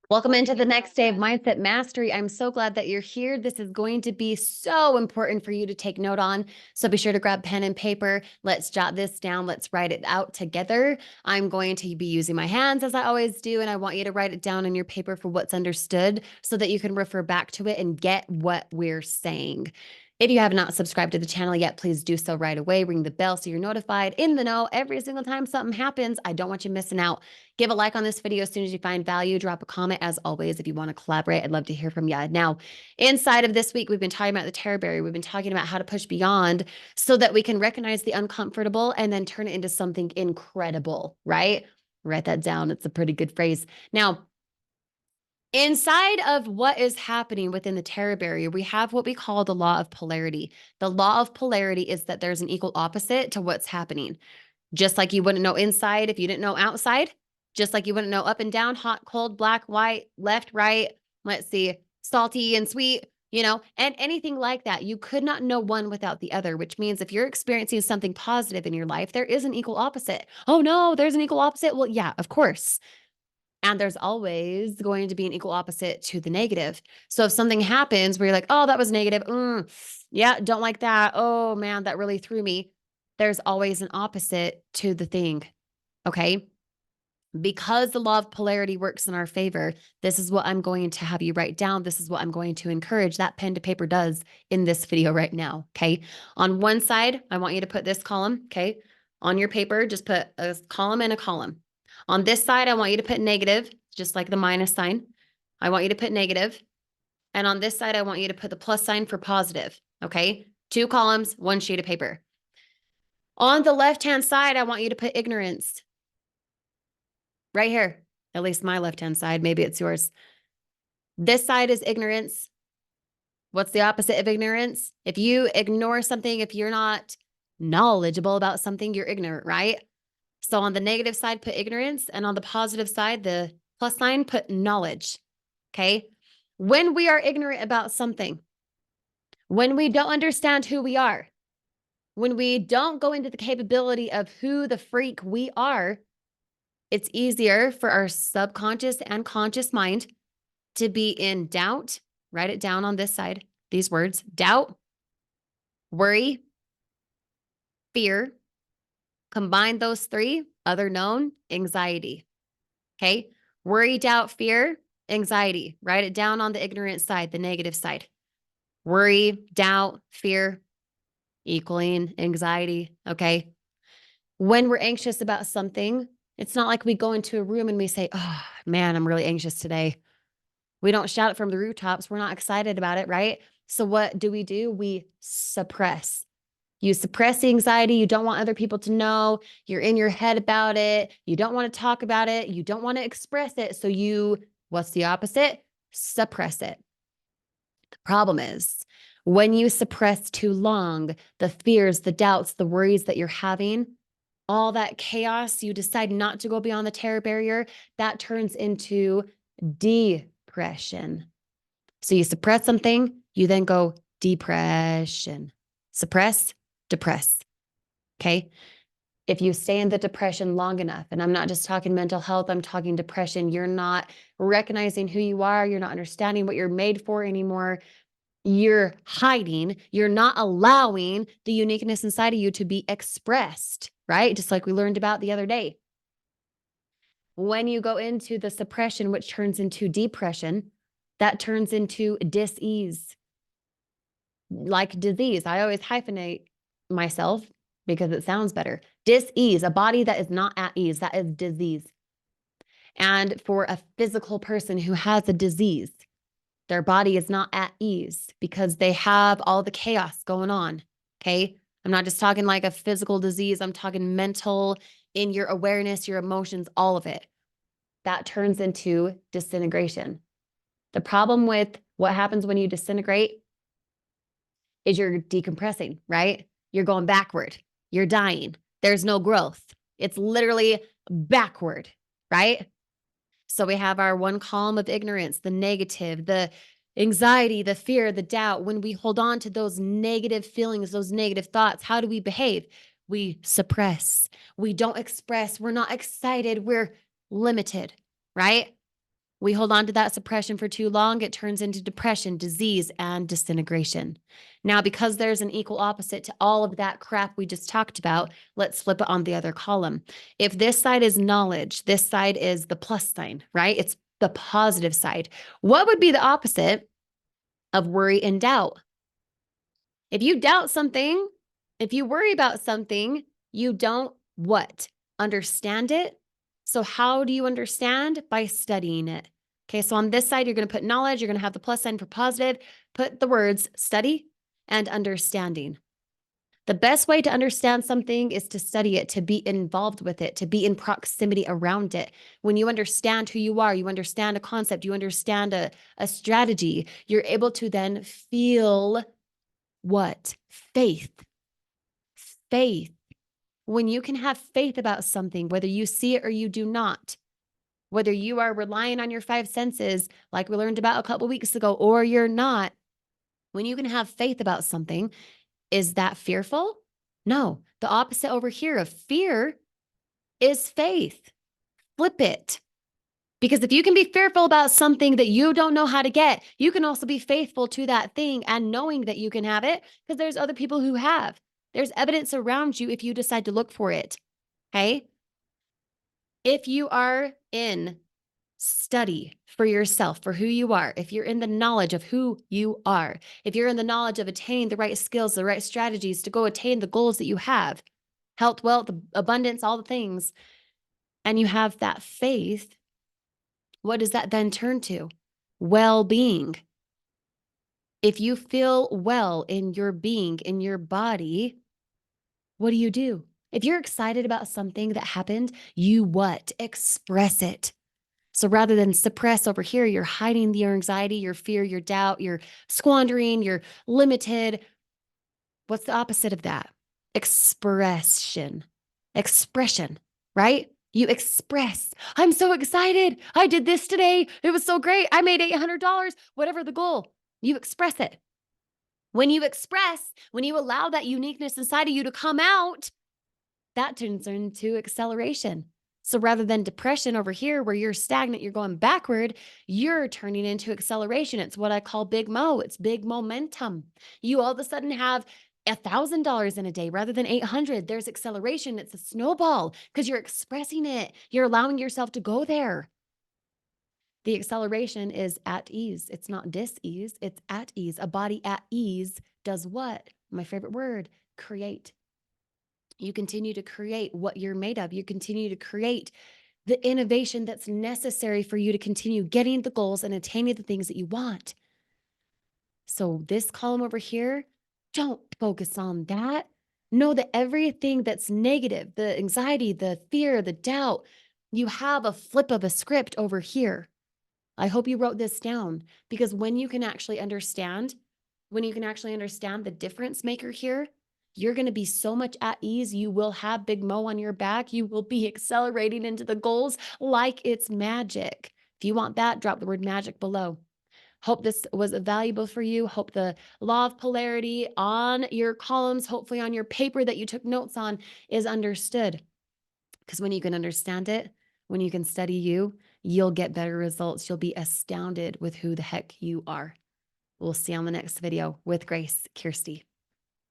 Welcome into the next day of Mindset Mastery. I'm so glad that you're here. This is going to be so important for you to take note on. So be sure to grab pen and paper. Let's jot this down. Let's write it out together. I'm going to be using my hands as I always do, and I want you to write it down on your paper for what's understood so that you can refer back to it and get what we're saying. If you have not subscribed to the channel yet, please do so right away. Ring the bell so you're notified in the know every single time something happens. I don't want you missing out. Give a like on this video as soon as you find value. Drop a comment as always if you want to collaborate. I'd love to hear from you. Now, inside of this week, we've been talking about the terror barrier. We've been talking about how to push beyond so that we can recognize the uncomfortable and then turn it into something incredible, right? Write that down. It's a pretty good phrase. Now, inside of what is happening within the terror barrier, we have what we call the law of polarity. The law of polarity is that there's an equal opposite to what's happening. Just like you wouldn't know inside if you didn't know outside, just like you wouldn't know up and down, hot, cold, black, white, left, right, let's see, salty and sweet, and anything like that. You could not know one without the other, which means if you're experiencing something positive in your life, there is an equal opposite. Oh no, there's an equal opposite. Well, yeah, of course. And there's always going to be an equal opposite to the negative. So if something happens where you're like, oh, that was negative. Yeah, don't like that. Oh man, that really threw me. There's always an opposite to the thing. Okay. Because the law of polarity works in our favor, this is what I'm going to have you write down. This is what I'm going to encourage that pen to paper does in this video right now. Okay. On one side, I want you to put this column. Okay. On your paper, just put a column and a column. On this side, I want you to put negative, just like the minus sign. I want you to put negative. And on this side, I want you to put the plus sign for positive. Okay. 2 columns, 1 sheet of paper. On the left-hand side, I want you to put ignorance. Right here. At least my left-hand side. Maybe it's yours. This side is ignorance. What's the opposite of ignorance? If you ignore something, if you're not knowledgeable about something, you're ignorant, right? So on the negative side, put ignorance. And on the positive side, the plus sign, put knowledge. Okay. When we are ignorant about something, when we don't understand who we are, when we don't go into the capability of who the freak we are, it's easier for our subconscious and conscious mind to be in doubt. Write it down on this side, these words: doubt, worry, fear. Combine those 3, other known, anxiety. Okay. Worry, doubt, fear, anxiety. Write it down on the ignorant side, the negative side. Worry, doubt, fear, equaling anxiety. Okay. When we're anxious about something, it's not like we go into a room and we say, oh man, I'm really anxious today. We don't shout it from the rooftops. We're not excited about it, right? So what do? We suppress. You suppress the anxiety. You don't want other people to know. You're in your head about it. You don't want to talk about it. You don't want to express it. So what's the opposite? Suppress it. The problem is when you suppress too long, the fears, the doubts, the worries that you're having, all that chaos, you decide not to go beyond the terror barrier, that turns into depression. So you suppress something, you then go depression. Suppress, depress. Okay. If you stay in the depression long enough, and I'm not just talking mental health, I'm talking depression, you're not recognizing who you are, you're not understanding what you're made for anymore. You're hiding, you're not allowing the uniqueness inside of you to be expressed, right? Just like we learned about the other day. When you go into the suppression, which turns into depression, that turns into dis-ease. Like disease, I always hyphenate myself because it sounds better. Dis-ease, a body that is not at ease, that is disease. And for a physical person who has a disease, their body is not at ease because they have all the chaos going on. Okay. I'm not just talking like a physical disease. I'm talking mental, in your awareness, your emotions, all of it. That turns into disintegration. The problem with what happens when you disintegrate is you're decompressing, right? You're going backward. You're dying. There's no growth. It's literally backward, right? So we have our 1 column of ignorance, the negative, the anxiety, the fear, the doubt. When we hold on to those negative feelings, those negative thoughts, how do we behave? We suppress. We don't express. We're not excited. We're limited, right? We hold on to that suppression for too long, it turns into depression, disease, and disintegration. Now, because there's an equal opposite to all of that crap we just talked about, let's flip it on the other column. If this side is knowledge, this side is the plus sign, right? It's the positive side. What would be the opposite of worry and doubt? If you doubt something, if you worry about something, you don't what? Understand it. So, how do you understand? By studying it. Okay, so on this side, you're going to put knowledge, you're going to have the plus sign for positive, put the words study and understanding. The best way to understand something is to study it, to be involved with it, to be in proximity around it. When you understand who you are, you understand a concept, you understand a strategy, you're able to then feel what? Faith. Faith. When you can have faith about something, whether you see it or you do not, whether you are relying on your five senses, like we learned about a couple weeks ago, or you're not, when you can have faith about something, is that fearful? No. The opposite over here of fear is faith. Flip it. Because if you can be fearful about something that you don't know how to get, you can also be faithful to that thing and knowing that you can have it because there's other people who have. There's evidence around you if you decide to look for it. Okay. If you are in study for yourself, for who you are, if you're in the knowledge of who you are, if you're in the knowledge of attaining the right skills, the right strategies to go attain the goals that you have, health, wealth, abundance, all the things, and you have that faith, what does that then turn to? Well-being. If you feel well in your being, in your body, what do? If you're excited about something that happened, you what? Express it. So rather than suppress over here, you're hiding your anxiety, your fear, your doubt, you're squandering, you're limited. What's the opposite of that? Expression. Expression, right? You express. I'm so excited. I did this today. It was so great. I made $800, whatever the goal. You express it. When you express, when you allow that uniqueness inside of you to come out, that turns into acceleration. So rather than depression over here where you're stagnant, you're going backward, you're turning into acceleration. It's what I call big mo. It's big momentum. You all of a sudden have $1,000 in a day rather than 800. There's acceleration. It's a snowball because you're expressing it. You're allowing yourself to go there. The acceleration is at ease. It's not dis-ease. It's at ease. A body at ease does what? My favorite word, create. You continue to create what you're made of. You continue to create the innovation that's necessary for you to continue getting the goals and attaining the things that you want. So this column over here, don't focus on that. Know that everything that's negative, the anxiety, the fear, the doubt, you have a flip of a script over here. I hope you wrote this down because when you can actually understand the difference maker here, you're going to be so much at ease. You will have Big Mo on your back. You will be accelerating into the goals like it's magic. If you want that, drop the word magic below. Hope this was valuable for you. Hope the law of polarity on your columns, hopefully on your paper that you took notes on, is understood. Because when you can understand it, when you can study you, you'll get better results. You'll be astounded with who the heck you are. We'll see you on the next video. With grace, Kirsty.